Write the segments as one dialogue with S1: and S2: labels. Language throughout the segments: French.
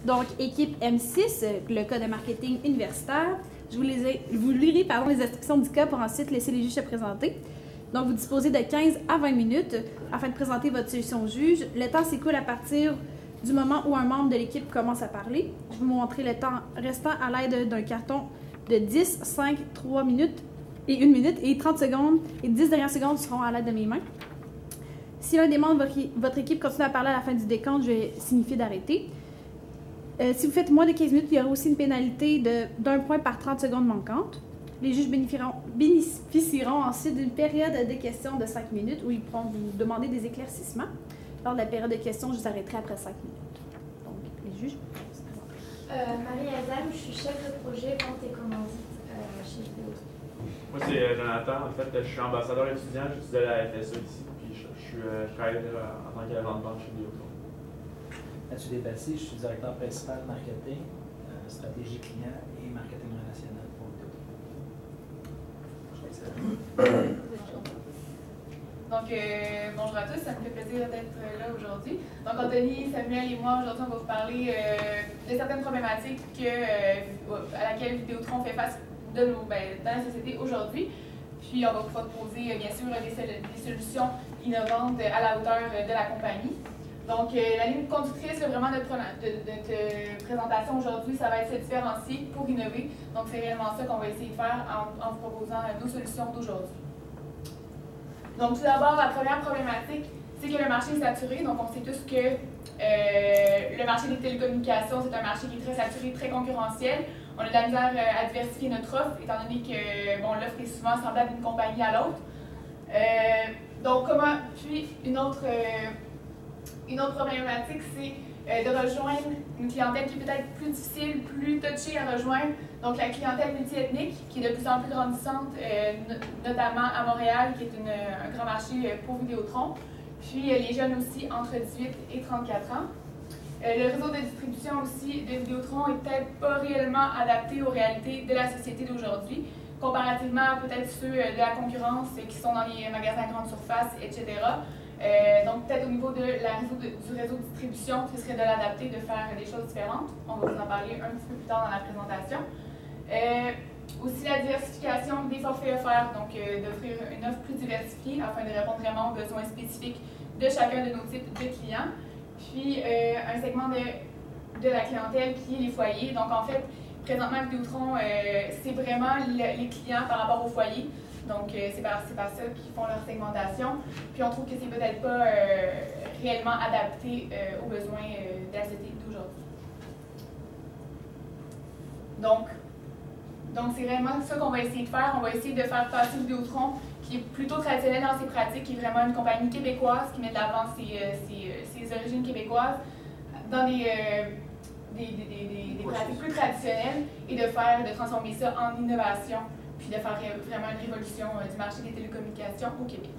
S1: Donc, équipe M6, le cas de marketing universitaire. Je vous lirai les instructions du cas pour ensuite laisser les juges se présenter. Donc, vous disposez de 15 à 20 minutes afin de présenter votre solution au juge. Le temps s'écoule à partir du moment où un membre de l'équipe commence à parler. Je vais vous montrer le temps restant à l'aide d'un carton de 10, 5, 3 minutes et 1 minute et 30 secondes. Et 10 dernières secondes seront à l'aide de mes mains. Si l'un des membres de votre équipe continue à parler à la fin du décompte, je vais signifier d'arrêter. Si vous faites moins de 15 minutes, il y aura aussi une pénalité d'1 point par 30 secondes manquantes. Les juges bénéficieront ensuite d'une période de questions de 5 minutes où ils pourront vous demander des éclaircissements. Lors de la période de questions, je vous arrêterai après 5 minutes. Donc, les juges.
S2: Marie Adam, je suis chef de projet vente et commandite chez Vidéotron.
S3: Moi, c'est Jonathan. En fait, je suis ambassadeur étudiant, j'étudie à la FSA ici, puis je travaille en tant qu'agent de vente chez Vidéotron.
S4: Mathieu Despatie, je suis directeur principal marketing, stratégie client et marketing relationnel pour Vidéotron.
S5: Donc, bonjour à tous, ça me fait plaisir d'être là aujourd'hui. Donc, Anthony, Samuel et moi, aujourd'hui, on va vous parler de certaines problématiques à laquelle Vidéotron fait face dans la société aujourd'hui. Puis, on va pouvoir poser, bien sûr, des solutions innovantes à la hauteur de la compagnie. Donc, la ligne conductrice vraiment de présentation aujourd'hui, ça va être se différencier pour innover. Donc, c'est réellement ça qu'on va essayer de faire en vous proposant nos solutions d'aujourd'hui. Donc, tout d'abord, la première problématique, c'est que le marché est saturé. Donc, on sait tous que le marché des télécommunications, c'est un marché qui est très saturé, très concurrentiel. On a de la misère à diversifier notre offre, étant donné que l'offre est souvent semblable d'une compagnie à l'autre. Donc, puis, une autre problématique, c'est de rejoindre une clientèle qui est peut-être plus difficile, plus touchée à rejoindre. Donc, la clientèle multiethnique, qui est de plus en plus grandissante, notamment à Montréal, qui est un grand marché pour Vidéotron. Puis, les jeunes aussi, entre 18 et 34 ans. Le réseau de distribution aussi de Vidéotron n'est peut-être pas réellement adapté aux réalités de la société d'aujourd'hui, comparativement à peut-être ceux de la concurrence qui sont dans les magasins grande surface, etc. Donc, peut-être au niveau du réseau de distribution, ce serait de l'adapter, de faire des choses différentes. On va vous en parler un petit peu plus tard dans la présentation. Aussi la diversification des forfaits offerts, donc d'offrir une offre plus diversifiée afin de répondre vraiment aux besoins spécifiques de chacun de nos types de clients. Puis, un segment de la clientèle qui est les foyers. Donc, en fait, présentement, Vidéotron, c'est vraiment les clients par rapport aux foyers. Donc, c'est par ça qu'ils font leur segmentation. Puis, on trouve que c'est peut-être pas réellement adapté aux besoins de la société d'aujourd'hui. Donc, c'est vraiment ça qu'on va essayer de faire. On va essayer de faire passer Vidéotron, qui est plutôt traditionnel dans ses pratiques, qui est vraiment une compagnie québécoise, qui met de l'avant ses origines québécoises, dans des pratiques plus traditionnelles, et de transformer ça en innovation, puis de faire vraiment une révolution du marché des télécommunications au Québec.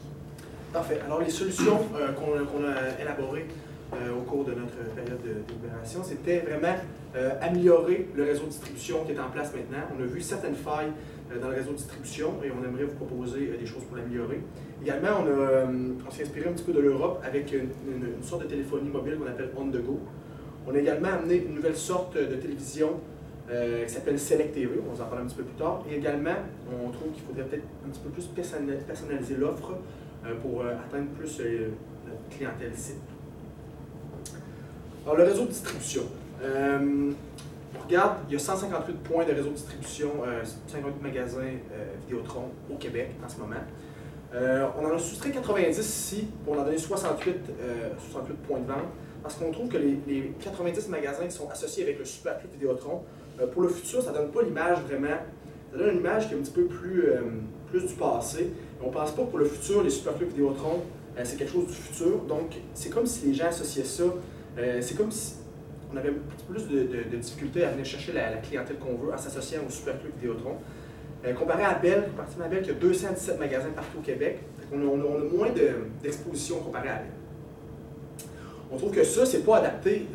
S6: Parfait. Alors, les solutions qu'on a élaborées au cours de notre période de délibération, c'était vraiment améliorer le réseau de distribution qui est en place maintenant. On a vu certaines failles dans le réseau de distribution et on aimerait vous proposer des choses pour l'améliorer. Également, on s'est inspiré un petit peu de l'Europe avec une sorte de téléphonie mobile qu'on appelle On The Go. On a également amené une nouvelle sorte de télévision qui s'appelle Select TV, on va en parler un petit peu plus tard. Et également, on trouve qu'il faudrait peut-être un petit peu plus personnaliser l'offre pour atteindre plus notre clientèle cible. Alors, le réseau de distribution. On regarde, il y a 158 points de réseau de distribution, 58 magasins Vidéotron au Québec en ce moment. On en a soustrait 90 ici pour en donner 68 points de vente parce qu'on trouve que les 90 magasins qui sont associés avec le Superclub Vidéotron, pour le futur, ça ne donne pas l'image vraiment. Ça donne une image qui est un petit peu plus du passé. On ne pense pas que pour le futur, les Superclubs Vidéotron, c'est quelque chose du futur. Donc, c'est comme si les gens associaient ça. C'est comme si on avait un petit peu plus de difficultés à venir chercher la clientèle qu'on veut en s'associant au Superclub Vidéotron. Comparé à Bell, comparativement à Bell, qui a 217 magasins partout au Québec, on a moins d'exposition comparé à Bell. On trouve que ça, c'est pas adapté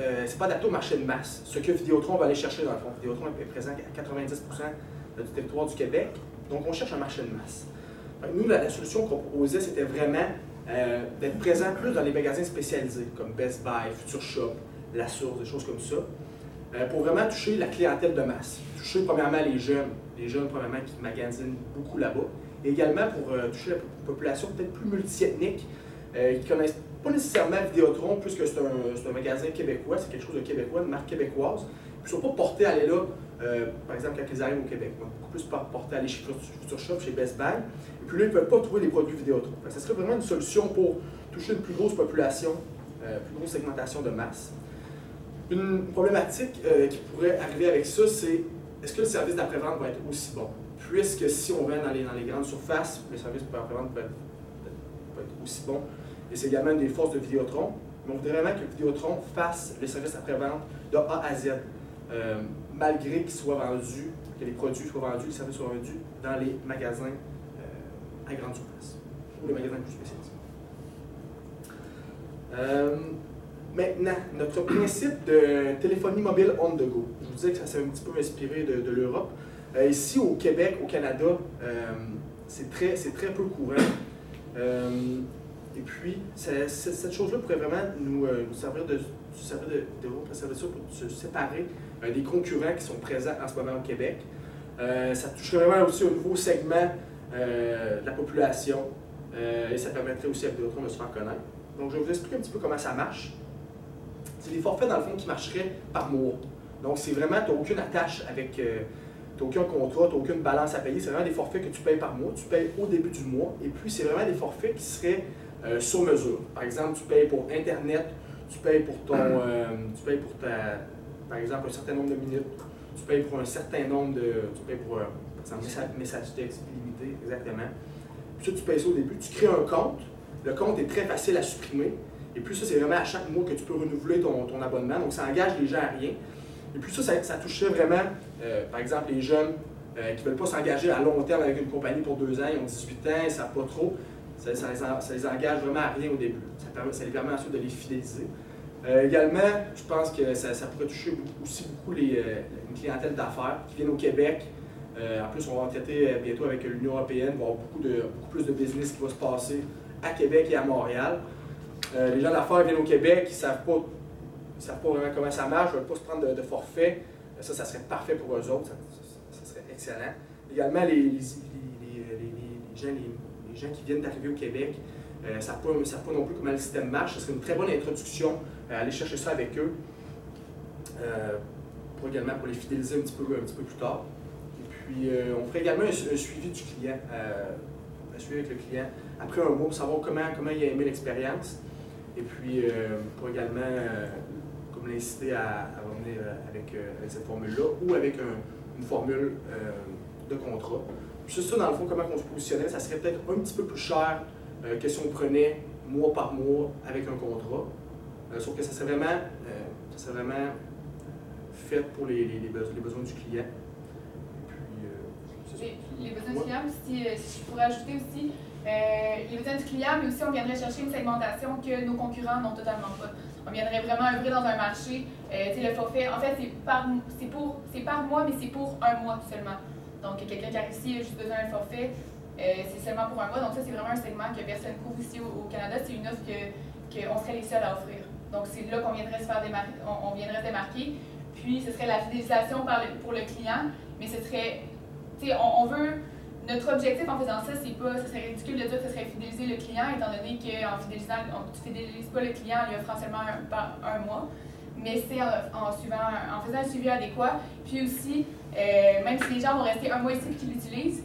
S6: au marché de masse. Ce que Vidéotron va aller chercher dans le fond. Vidéotron est présent à 90% du territoire du Québec, donc on cherche un marché de masse. Nous, la solution qu'on proposait, c'était vraiment d'être présent plus dans les magasins spécialisés, comme Best Buy, Future Shop, La Source, des choses comme ça. pour vraiment toucher la clientèle de masse. Toucher premièrement les jeunes premièrement qui magasinent beaucoup là-bas, et également pour toucher la population peut-être plus multiethnique, qui ne connaissent pas nécessairement Vidéotron, puisque c'est un magasin québécois, c'est quelque chose de québécois, une marque québécoise, puis ils ne sont pas portés à aller là, par exemple quand ils arrivent au Québec, beaucoup plus portés à aller chez Future Shop, chez Best Buy, et puis là ils ne peuvent pas trouver les produits Vidéotron. Ça serait vraiment une solution pour toucher une plus grosse population, plus grosse segmentation de masse. Une problématique qui pourrait arriver avec ça, c'est est-ce que le service d'après-vente va être aussi bon? Puisque si on va dans les grandes surfaces, le service d'après-vente peut être aussi bon. Et c'est également une des forces de Vidéotron. Mais on voudrait vraiment que Vidéotron fasse le service après-vente de A à Z, malgré qu'il soit vendu, que les produits soient vendus, les services soient vendus dans les magasins à grande surface, ou les magasins plus spécialisés. Maintenant, notre principe de téléphonie mobile on the go. Je vous disais que ça s'est un petit peu inspiré de l'Europe. Ici, au Québec, au Canada, c'est très peu courant. Et puis, cette chose-là pourrait vraiment nous servir de ça pour se séparer des concurrents qui sont présents en ce moment au Québec. Ça toucherait vraiment aussi un nouveau segment de la population et ça permettrait aussi à Vidéotron de se faire connaître. Donc, je vais vous expliquer un petit peu comment ça marche. C'est des forfaits, dans le fond, qui marcheraient par mois. Donc, c'est vraiment, tu n'as aucune attache avec, tu n'as aucun contrat, tu n'as aucune balance à payer. C'est vraiment des forfaits que tu payes par mois. Tu payes au début du mois. Et puis, c'est vraiment des forfaits qui seraient sur mesure. Par exemple, tu payes pour Internet, tu payes pour par exemple, un certain nombre de minutes. Tu payes pour un certain nombre de... Tu payes pour, par exemple, message texte illimité, exactement. Puis ça, tu payes ça au début. Tu crées un compte. Le compte est très facile à supprimer. Et puis ça, c'est vraiment à chaque mois que tu peux renouveler ton abonnement. Donc, ça engage les gens à rien. Et puis ça toucherait vraiment, par exemple, les jeunes qui ne veulent pas s'engager à long terme avec une compagnie pour 2 ans, ils ont 18 ans, ils ne savent pas trop. Ça les engage vraiment à rien au début. Ça les permet ensuite de les fidéliser. Également, je pense que ça pourrait toucher beaucoup une clientèle d'affaires qui viennent au Québec. En plus, on va traiter bientôt avec l'Union européenne, il va y avoir beaucoup plus de business qui va se passer à Québec et à Montréal. Les gens d'affaires viennent au Québec, ils ne savent pas vraiment comment ça marche, ils ne veulent pas se prendre de forfait. Ça serait parfait pour eux autres, ça serait excellent. Également, les gens qui viennent d'arriver au Québec ne savent pas non plus comment le système marche. Ce serait une très bonne introduction à aller chercher ça avec eux, pour les fidéliser un petit peu plus tard. Et puis, on ferait également un suivi du client, un suivi avec le client après un mois pour savoir comment il a aimé l'expérience. Et puis, pour également comme l'inciter à revenir avec cette formule-là ou avec une formule de contrat. Puis ça, dans le fond, comment on se positionnait, ça serait peut-être un petit peu plus cher que si on prenait mois par mois avec un contrat. Sauf que ça serait vraiment fait pour les besoins du client. Et puis,
S5: les besoins du client, si je pourrais ajouter aussi, les besoins du client, mais aussi on viendrait chercher une segmentation que nos concurrents n'ont totalement pas. On viendrait vraiment œuvrer dans un marché. Le forfait, en fait, c'est par mois, mais c'est pour un mois seulement. Donc, quelqu'un qui arrive ici a juste besoin d'un forfait, c'est seulement pour un mois. Donc, ça, c'est vraiment un segment que personne couvre ici au Canada. C'est une offre qu'on serait les seuls à offrir. Donc, c'est là qu'on viendrait se faire démarquer. On viendrait se démarquer. Puis, ce serait la fidélisation pour le client, mais ce serait, on veut. Notre objectif en faisant ça, ce serait ridicule de dire que ce serait fidéliser le client, étant donné qu'en fidélisant, tu ne fidélises pas le client en lui offrant seulement un mois, mais c'est en faisant un suivi adéquat. Puis aussi, même si les gens vont rester un mois ici et qu'ils l'utilisent,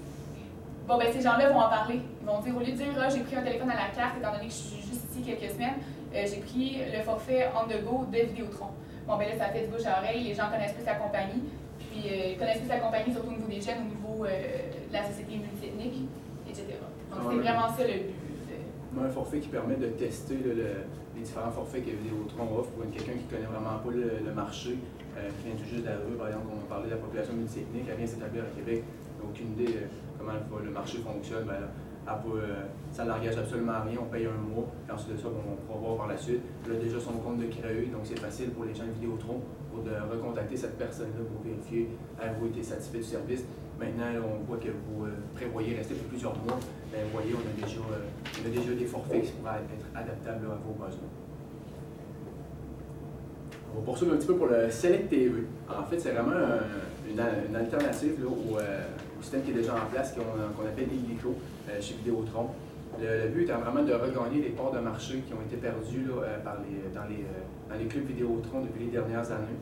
S5: bon, ben, ces gens-là vont en parler. Ils vont dire, au lieu de dire j'ai pris un téléphone à la carte, étant donné que je suis juste ici quelques semaines, j'ai pris le forfait on the go de Vidéotron. Bon, ben là, ça fait du bouche à oreille, les gens connaissent plus la compagnie. Puis ils connaissent plus la compagnie, surtout au niveau des jeunes, au niveau de la société multiethnique, etc. Donc c'est vraiment ça le but.
S7: Un forfait qui permet de tester les différents forfaits que Vidéotron offre pour quelqu'un qui ne connaît vraiment pas le marché, qui vient tout juste d'arriver. Par exemple, on parlait de la population multiethnique, elle vient s'établir à Québec, elle n'a aucune idée de comment le marché fonctionne. Ben, ça n'engage absolument rien, on paye un mois, puis ensuite de ça, on pourra voir par la suite. Elle a déjà son compte de créé, donc c'est facile pour les gens de Vidéotron de recontacter cette personne-là pour vérifier avez-vous été satisfait du service. Maintenant, on voit que vous prévoyez rester pour plusieurs mois. Bien, vous voyez, on a déjà des forfaits qui pourraient être adaptables à vos besoins. On va poursuivre un petit peu pour le Select TV. En fait, c'est vraiment une alternative là, au système qui est déjà en place, qu'on appelle illico chez Vidéotron. Le but étant vraiment de regagner les parts de marché qui ont été perdus là, dans les clubs Vidéotron depuis les dernières années,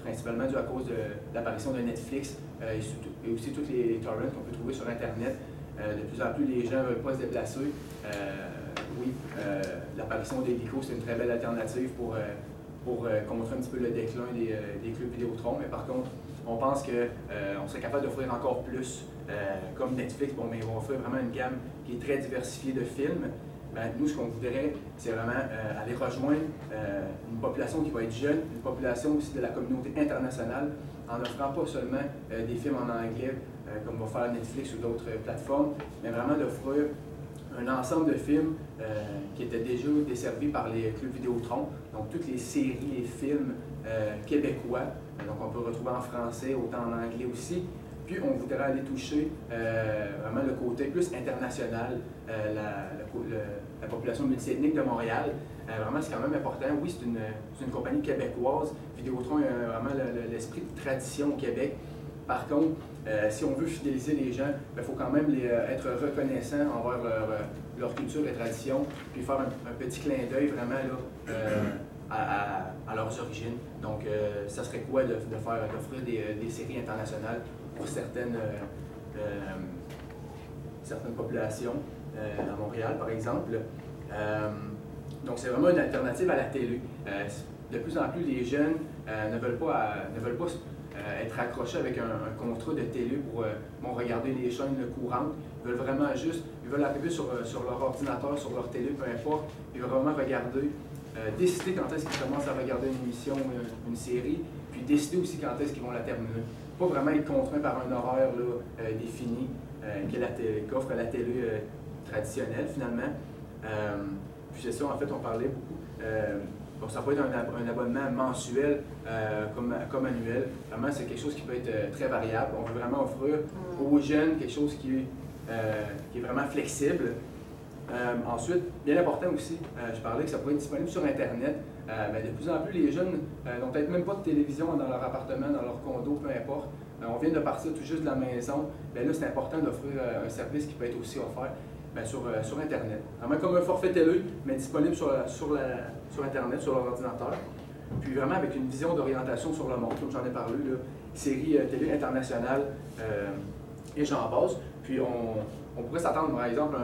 S7: principalement dû à cause de l'apparition de Netflix et aussi tous les torrents qu'on peut trouver sur Internet. De plus en plus, les gens ne veulent pas se déplacer. L'apparition d'Illico, c'est une très belle alternative pour contrer un petit peu le déclin des clubs Vidéotron. Mais par contre, on pense qu'on serait capable d'offrir encore plus, comme Netflix, mais ils vont offrir vraiment une gamme qui est très diversifiée de films. Nous, ce qu'on voudrait, c'est vraiment aller rejoindre une population qui va être jeune, une population aussi de la communauté internationale, en offrant pas seulement des films en anglais, comme va faire Netflix ou d'autres plateformes, mais vraiment d'offrir un ensemble de films qui étaient déjà desservis par les clubs Vidéotron, donc toutes les séries et films québécois, donc on peut retrouver en français, autant en anglais aussi. Puis on voudrait aller toucher vraiment le côté plus international, la population multiethnique de Montréal. Vraiment, c'est quand même important. Oui, c'est une compagnie québécoise. Vidéotron a vraiment l'esprit de tradition au Québec. Par contre, si on veut fidéliser les gens, il faut quand même être reconnaissant envers leur culture et tradition, puis faire un petit clin d'œil vraiment là, à leurs origines. Donc, ça serait quoi d'offrir des séries internationales pour certaines populations à Montréal, par exemple. Donc, c'est vraiment une alternative à la télé. De plus en plus, les jeunes ne veulent pas être accrochés avec un contrat de télé pour regarder les chaînes courantes. Ils veulent vraiment ils veulent arriver sur leur ordinateur, sur leur télé, peu importe. Ils veulent vraiment regarder, décider quand est-ce qu'ils commencent à regarder une émission, une série, puis décider aussi quand est-ce qu'ils vont la terminer. Pas vraiment être contraint par un horaire là, défini qu'offre la télé traditionnelle, finalement. Puis c'est ça, en fait, on parlait beaucoup. Donc, ça peut être un abonnement mensuel comme annuel. Vraiment, c'est quelque chose qui peut être très variable. On veut vraiment offrir aux jeunes quelque chose qui est vraiment flexible. Ensuite, bien important aussi, je parlais que ça pourrait être disponible sur Internet. De plus en plus, les jeunes n'ont peut-être même pas de télévision dans leur appartement, dans leur condo, peu importe. On vient de partir tout juste de la maison. Là, c'est important d'offrir un service qui peut être aussi offert sur Internet. Vraiment comme un forfait télé, mais disponible sur Internet, sur leur ordinateur. Puis vraiment avec une vision d'orientation sur le monde, comme j'en ai parlé, là, série télé internationale et j'en passe. Puis on pourrait s'attendre, par exemple,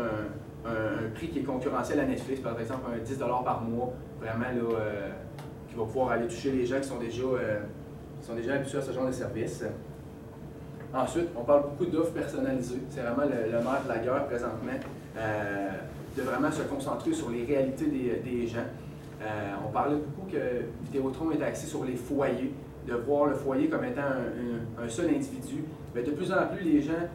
S7: un prix qui est concurrentiel à Netflix, par exemple un 10$ par mois, vraiment là, qui va pouvoir aller toucher les gens qui sont déjà habitués à ce genre de service. Ensuite, on parle beaucoup d'offres personnalisées. C'est vraiment le nerf de la guerre présentement, de vraiment se concentrer sur les réalités des gens. On parlait beaucoup que Vidéotron est axé sur les foyers, de voir le foyer comme étant un seul individu. Mais de plus en plus, les gens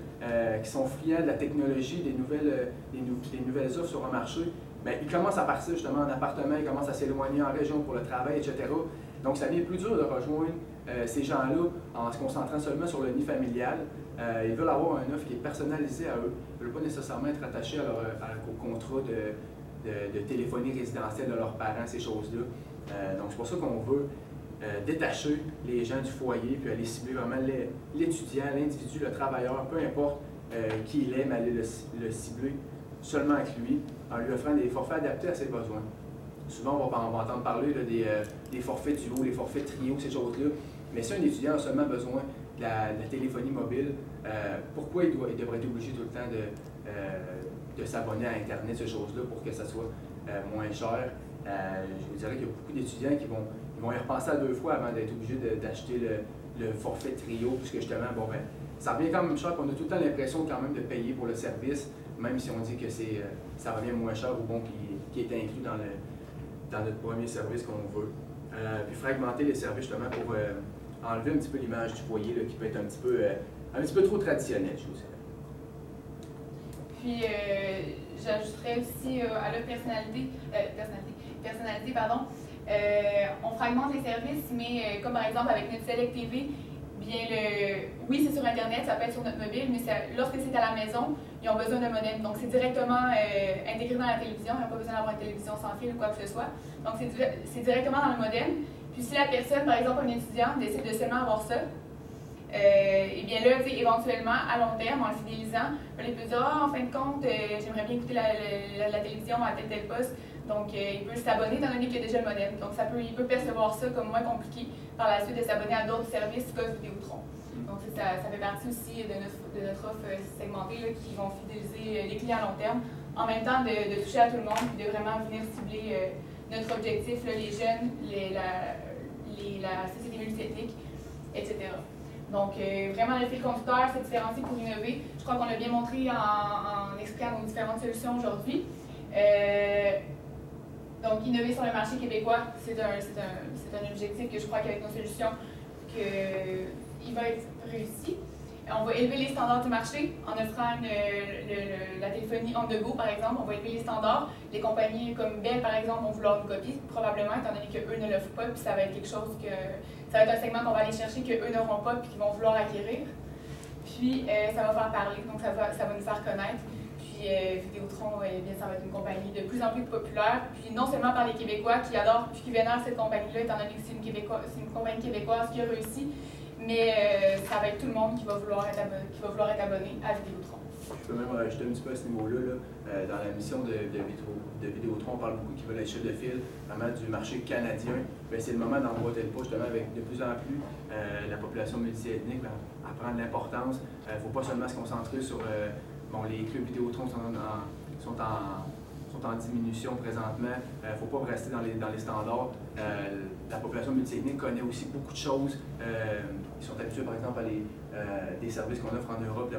S7: qui sont friands de la technologie, des nouvelles offres sur un marché, ils commencent à partir justement en appartement, ils commencent à s'éloigner en région pour le travail, etc. Donc, ça devient plus dur de rejoindre ces gens-là en se concentrant seulement sur le nid familial. Ils veulent avoir une offre qui est personnalisée à eux. Ils ne veulent pas nécessairement être attachés au contrat de téléphonie résidentielle de leurs parents, ces choses-là. Donc, c'est pour ça qu'on veut détacher les gens du foyer, puis aller cibler vraiment l'étudiant, l'individu, le travailleur, peu importe qui il est, mais aller le cibler seulement avec lui, en lui offrant des forfaits adaptés à ses besoins. Souvent, on va entendre parler là, des forfaits duo, les forfaits trio, ces choses-là. Mais si un étudiant a seulement besoin de la téléphonie mobile, pourquoi il devrait être obligé tout le temps de s'abonner à Internet, ces choses-là, pour que ça soit moins cher? Je vous dirais qu'il y a beaucoup d'étudiants qui vont y repenser à 2 fois avant d'être obligés d'acheter le forfait trio, puisque justement, ça revient quand même cher, puis on a tout le temps l'impression quand même de payer pour le service, même si on dit que ça revient moins cher ou qui est inclus dans notre premier service qu'on veut. Puis fragmenter les services justement pour enlever un petit peu l'image du foyer là, qui peut être un petit peu trop traditionnel, je vous dirais.
S5: Puis j'ajouterais aussi à la personnalité, on fragmente les services, mais comme par exemple avec notre Select TV, oui, c'est sur Internet, ça peut être sur notre mobile, mais lorsque c'est à la maison, ils ont besoin d'un modem. Donc, c'est directement intégré dans la télévision. Ils n'ont pas besoin d'avoir une télévision sans fil ou quoi que ce soit. Donc, c'est directement dans le modem. Puis si la personne, par exemple un étudiant, décide de seulement avoir ça, et bien là, éventuellement, à long terme, en le fidélisant, il peut dire en fin de compte, j'aimerais bien écouter la télévision à tel poste. Donc, il peut s'abonner étant donné qu'il y a déjà le modem. Donc, il peut percevoir ça comme moins compliqué par la suite de s'abonner à d'autres services comme Vidéotron. Donc, ça fait partie aussi de notre offre segmentée là, qui vont fidéliser les clients à long terme, en même temps de toucher à tout le monde et de vraiment venir cibler notre objectif, là, les jeunes, la société multiethnique, etc. Donc, vraiment, le fil conducteur, c'est différencier pour innover. Je crois qu'on l'a bien montré en expliquant nos différentes solutions aujourd'hui. Donc, innover sur le marché québécois, c'est un objectif que je crois qu'avec nos solutions, il va être réussi. On va élever les standards du marché en offrant la téléphonie on the go, par exemple. On va élever les standards. Les compagnies comme Bell, par exemple, vont vouloir nous copier, probablement, étant donné qu'eux ne l'offrent pas, puis ça va être quelque chose ça va être un segment qu'on va aller chercher qu'eux n'auront pas, puis qu'ils vont vouloir acquérir. Puis, ça va faire parler, donc ça va nous faire connaître. Puis Vidéotron, bien, ça va être une compagnie de plus en plus populaire, puis non seulement par les Québécois qui adorent, puis qui vénèrent cette compagnie-là, étant donné que c'est une compagnie québécoise qui a réussi, mais ça va être tout le monde qui va vouloir être abonné à Vidéotron.
S7: Je peux même rajouter un petit peu à ce niveau-là. Dans la mission de Vidéotron, on parle beaucoup qu'ils veulent être chef de file vraiment du marché canadien. C'est le moment d'emboîter le pas, justement, avec de plus en plus la population multiethnique à prendre l'importance. Il ne faut pas seulement se concentrer sur les clubs Vidéotron sont en diminution présentement. Il ne faut pas rester dans les standards. La population multiethnique connaît aussi beaucoup de choses. Ils sont habitués, par exemple, à des services qu'on offre en Europe,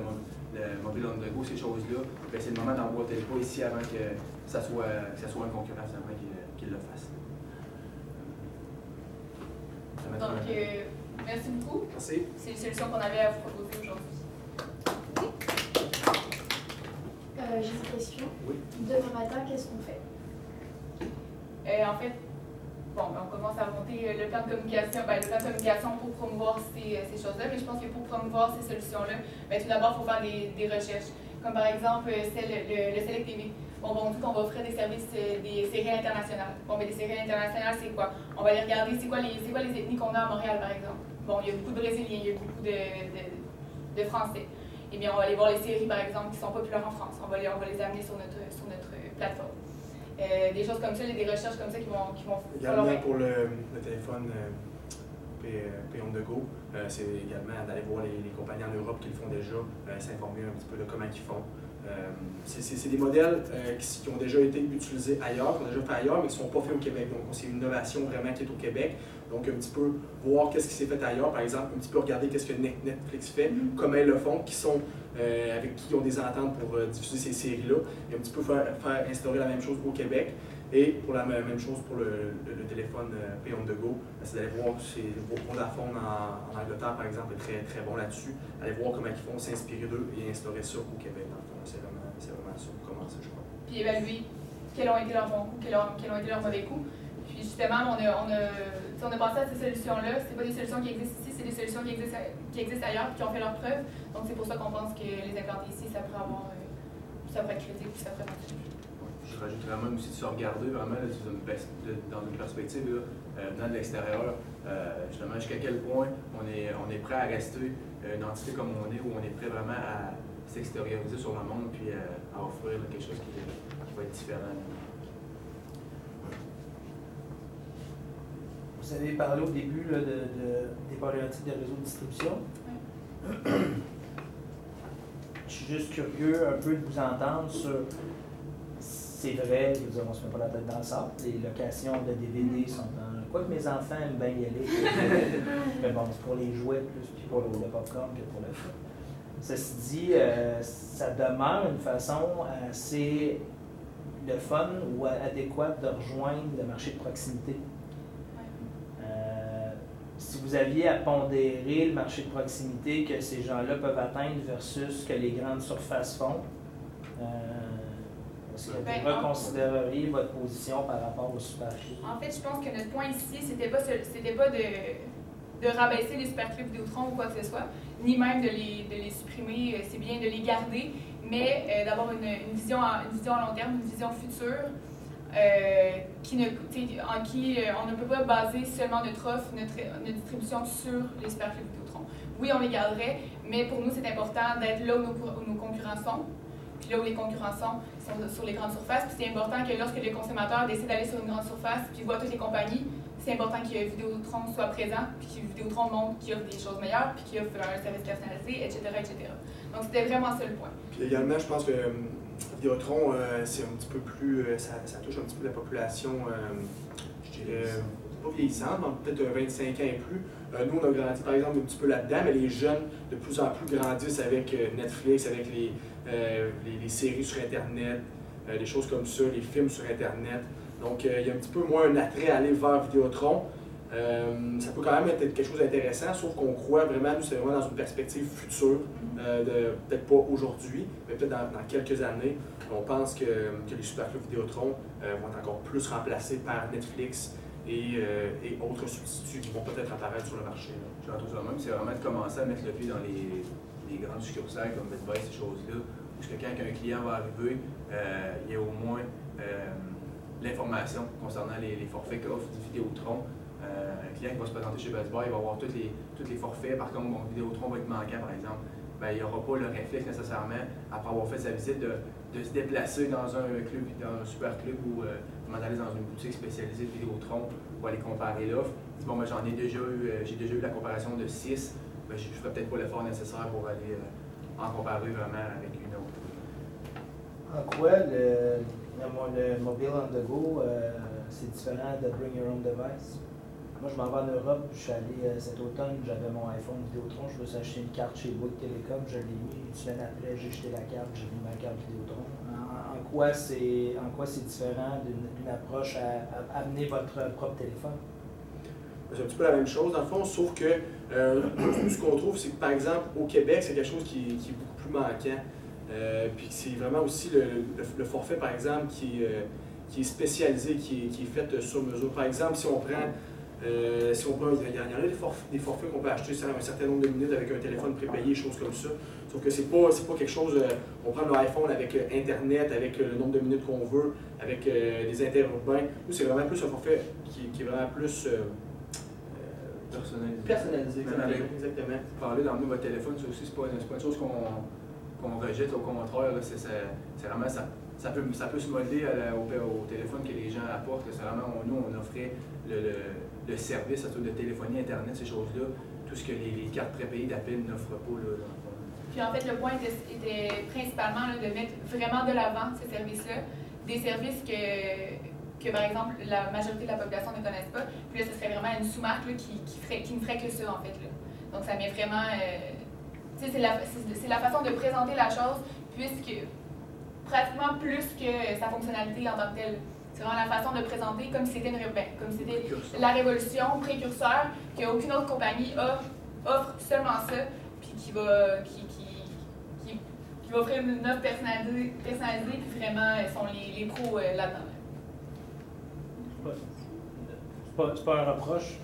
S7: le mobile on the go, ces choses-là. C'est le moment d'emboîter le pas ici avant que ça soit un concurrent finalement qui le fasse.
S5: Donc, merci beaucoup.
S6: Merci.
S5: C'est les solutions qu'on avait à vous proposer aujourd'hui.
S2: J'ai une question.
S6: Oui.
S2: Demain matin, qu'est-ce qu'on fait?
S5: En fait, on commence à monter le plan de communication, pour promouvoir ces choses-là, mais je pense que pour promouvoir ces solutions-là, tout d'abord, il faut faire des recherches. Comme par exemple, le Select TV. On dit qu'on va offrir des services, des séries internationales. Des séries internationales, c'est quoi? On va aller regarder c'est quoi les ethnies qu'on a à Montréal, par exemple. Il y a beaucoup de Brésiliens, il y a beaucoup de Français. Eh bien, on va aller voir les séries, par exemple, qui sont populaires en France. On va les amener sur notre plateforme. Des choses comme ça, des recherches comme ça qui vont
S6: également pour le téléphone Pay on the go, c'est également d'aller voir les compagnies en Europe qui le font déjà, s'informer un petit peu de comment ils font. C'est des modèles qui ont déjà été utilisés ailleurs, qui ont déjà fait ailleurs, mais qui ne sont pas faits au Québec. Donc, c'est une innovation vraiment qui est au Québec. Donc, un petit peu voir qu'est-ce qui s'est fait ailleurs. Par exemple, un petit peu regarder qu'est-ce que Netflix fait, comment ils le font, avec qui ils ont des ententes pour diffuser ces séries-là. Et un petit peu faire instaurer la même chose au Québec. Et pour la même chose pour le téléphone Pay on the go, c'est d'aller voir Vodafone en Angleterre, par exemple, est très, très bon là-dessus. Aller voir comment ils font, s'inspirer d'eux et instaurer ça au Québec, dans le fond. C'est vraiment ça pour commencer, je crois.
S5: Puis évaluer quels ont été leurs bons coups, quels ont été leurs mauvais coups. Puis justement, on a pensé à ces solutions-là. Ce pas des solutions qui existent ici, c'est des solutions qui existent ailleurs et qui ont fait leurs preuves. Donc c'est pour ça qu'on pense que les implanter ici, ça pourrait être critique puis ça pourrait marcher.
S7: Je rajouterais même aussi de se regarder vraiment là, dans une perspective venant de l'extérieur, justement jusqu'à quel point on est prêt à rester une entité comme on est, où on est prêt vraiment à s'extérioriser sur le monde puis à offrir quelque chose qui va être différent.
S4: Vous avez parlé au début là, des problématiques de réseau de distribution.
S5: Oui.
S4: Je suis juste curieux un peu de vous entendre sur... C'est vrai, je veux dire, on ne se met pas la tête dans le sable. Les locations de DVD sont en... Quoique mes enfants aiment bien y aller. Mais bon, c'est pour les jouets plus, puis pour le popcorn que pour le film. Ceci dit, ça demeure une façon assez le fun ou adéquate de rejoindre le marché de proximité. Si vous aviez à pondérer le marché de proximité que ces gens-là peuvent atteindre versus ce que les grandes surfaces font, est-ce que vous reconsidéreriez votre position par rapport au superclub?
S5: En fait, je pense que notre point ici, c'était pas de rabaisser les superclubs Vidéotron ou quoi que ce soit, ni même de les supprimer, c'est bien de les garder, mais d'avoir une vision à long terme, une vision future, en qui on ne peut pas baser seulement notre offre, notre distribution sur les superclubs Vidéotron. Oui, on les garderait, mais pour nous, c'est important d'être là où nos concurrents sont. Puis là où les concurrents sont sur les grandes surfaces. Puis c'est important que lorsque le consommateur décide d'aller sur une grande surface puis voit toutes les compagnies, c'est important que Vidéotron soit présent, puis que Vidéotron montre qu'il offre des choses meilleures, puis qu'il offre un service personnalisé, etc., etc. Donc c'était vraiment ça le point.
S6: Puis également, je pense que Vidéotron, c'est un petit peu plus, ça touche un petit peu la population, je dirais, pas vieillissante, mais peut-être 25 ans et plus. Nous, on a grandi par exemple un petit peu là-dedans, mais les jeunes de plus en plus grandissent avec Netflix, avec les séries sur Internet, des choses comme ça, les films sur Internet. Donc, il y a un petit peu moins un attrait à aller vers Vidéotron. Ça peut quand même être quelque chose d'intéressant, sauf qu'on croit vraiment, nous, c'est vraiment dans une perspective future, peut-être pas aujourd'hui, mais peut-être dans quelques années. On pense que les superclubs Vidéotron vont être encore plus remplacés par Netflix et autres substituts qui vont peut-être apparaître sur le marché.
S7: Je trouve ça même, c'est vraiment de commencer à mettre le pied dans les grandes succursales comme Best Buy, ces choses-là, où quand un client va arriver, il y a au moins l'information concernant les forfaits qu'offre Vidéotron. Un client qui va se présenter chez Best Buy, il va avoir tous les forfaits. Par contre, Vidéotron va être manquant, par exemple. Bien, il n'aura pas le réflexe nécessairement, après avoir fait sa visite, de se déplacer dans un club, dans un super club ou d'aller dans une boutique spécialisée de Vidéotron pour aller comparer l'offre. Bon, ben, j'ai déjà eu la comparaison de 6, ben, je ne ferai peut-être pas l'effort nécessaire pour aller en comparer vraiment avec une autre.
S4: En quoi le mobile on the go, c'est différent de Bring Your Own Device? Moi, je m'en vais en Europe, je suis allé cet automne, j'avais mon iPhone Vidéotron, je me suis acheté une carte chez Bouygues Télécom, je l'ai mis, une semaine après, j'ai jeté la carte, j'ai mis ma carte Vidéotron. En quoi c'est différent d'une approche à amener votre propre téléphone?
S6: C'est un petit peu la même chose, dans le fond, sauf que nous, ce qu'on trouve, c'est que, par exemple, au Québec, c'est quelque chose qui est beaucoup plus manquant. Puis c'est vraiment aussi le forfait, par exemple, qui est spécialisé, qui est fait sur mesure. Par exemple, si on prend, il y en a des forfaits qu'on peut acheter un certain nombre de minutes avec un téléphone prépayé, choses comme ça. Sauf que c'est pas quelque chose, on prend l'iPhone avec Internet, avec le nombre de minutes qu'on veut, avec des interurbains. Nous, c'est vraiment plus un forfait qui est vraiment plus personnalisé. Exactement.
S7: Parler d'emmener votre téléphone, ça aussi, c'est pas une chose qu'on rejette, au contraire, c'est vraiment ça peut se modeler au téléphone que les gens apportent, que c'est vraiment, nous, on offrait le service de téléphonie, Internet, ces choses-là, tout ce que les cartes prépayées d'appel n'offrent pas.
S5: Puis en fait, le point était principalement de mettre vraiment de l'avant ces services-là, des services que, par exemple, la majorité de la population ne connaisse pas. Puis là, ce serait vraiment une sous-marque qui ne ferait que ça, en fait. Là. Donc, ça met vraiment... c'est la façon de présenter la chose, puisque pratiquement plus que sa fonctionnalité en tant que telle. C'est vraiment la façon de présenter comme si c'était la révolution, précurseur, qu'aucune autre compagnie offre seulement ça, puis qui va offrir une offre personnalisée, puis vraiment sont les pros là-dedans.
S4: C'est pas un reproche.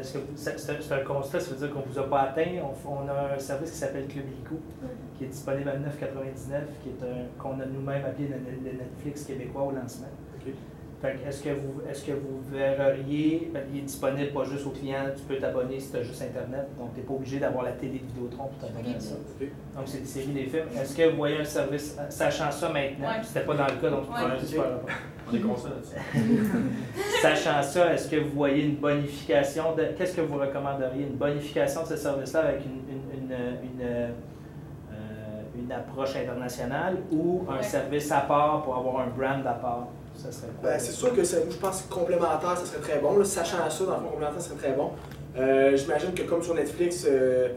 S4: C'est un constat, ça veut dire qu'on ne vous a pas atteint. On a un service qui s'appelle Club Illico, qui est disponible à 9,99 $, qu'on a nous-mêmes appelé le Netflix québécois au lancement.
S6: Okay.
S4: Est-ce que vous verriez, il est disponible pas juste aux clients, tu peux t'abonner si tu as juste Internet, donc tu n'es pas obligé d'avoir la télé Vidéotron pour t'abonner à ça.
S6: Okay.
S4: Donc c'est des séries, des films. Est-ce que vous voyez un service, sachant ça maintenant, c'était pas dans le cas, donc
S3: on est conscient de ça.
S4: Sachant ça, est-ce que vous voyez une bonification qu'est-ce que vous recommanderiez? Une bonification de ce service-là avec une approche internationale ou un service à part pour avoir un brand à part? Ça serait quoi?
S6: C'est sûr que je pense que complémentaire, ça serait très bon. Là, sachant ça, dans le fond, complémentaire, ça serait très bon. J'imagine que comme sur Netflix, il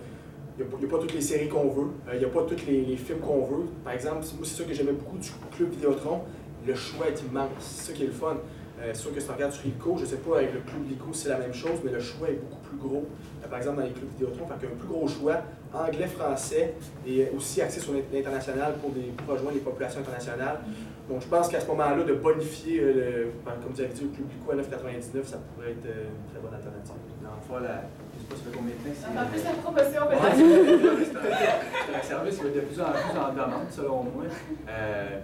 S6: n'y a pas toutes les séries qu'on veut, il n'y a pas tous les films qu'on veut. Par exemple, moi, c'est ça que j'aimais beaucoup du Club Vidéotron. Le choix est immense, c'est ça qui est le fun. C'est sûr que si on regarde sur l'ICO, je ne sais pas avec le club LICO si c'est la même chose, mais le choix est beaucoup plus gros. Par exemple, dans les clubs Vidéotron, fait un plus gros choix anglais, français et aussi axé sur l'international pour rejoindre les populations internationales. Donc je pense qu'à ce moment-là, de bonifier, comme vous avez dit, le club LICO à 9,99, ça pourrait être une très bonne alternative.
S7: Dans le fond, je ne sais pas ça fait combien de temps que c'est.
S5: En plus, la promotion,
S7: C'est un service qui va de plus en plus en demande, selon moi.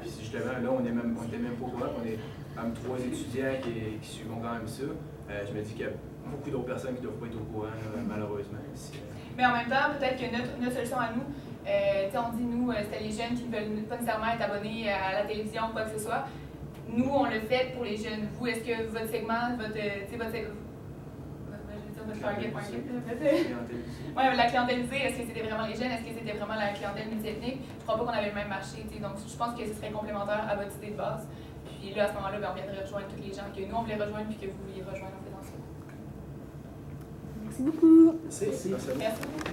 S7: Puis justement, là, on n'était même pas au courant. On est même 3 étudiants qui suivent quand même ça. Je me dis qu'il y a beaucoup d'autres personnes qui ne doivent pas être au courant, malheureusement.
S5: Mais en même temps, peut-être que notre solution à nous, on dit, nous, c'était les jeunes qui ne veulent pas nécessairement être abonnés à la télévision ou quoi que ce soit. Nous, on le fait pour les jeunes. Vous, est-ce que votre segment, votre target market, la clientélisée, est-ce que c'était vraiment les jeunes, est-ce que c'était vraiment la clientèle multiethnique? Je ne crois pas qu'on avait le même marché, donc je pense que ce serait complémentaire à votre idée de base. Puis là, à ce moment-là, on viendrait rejoindre tous les gens que nous, on voulait rejoindre puis que vous vouliez rejoindre en fait dans ça.
S1: Merci beaucoup.
S6: Merci.
S5: Merci beaucoup.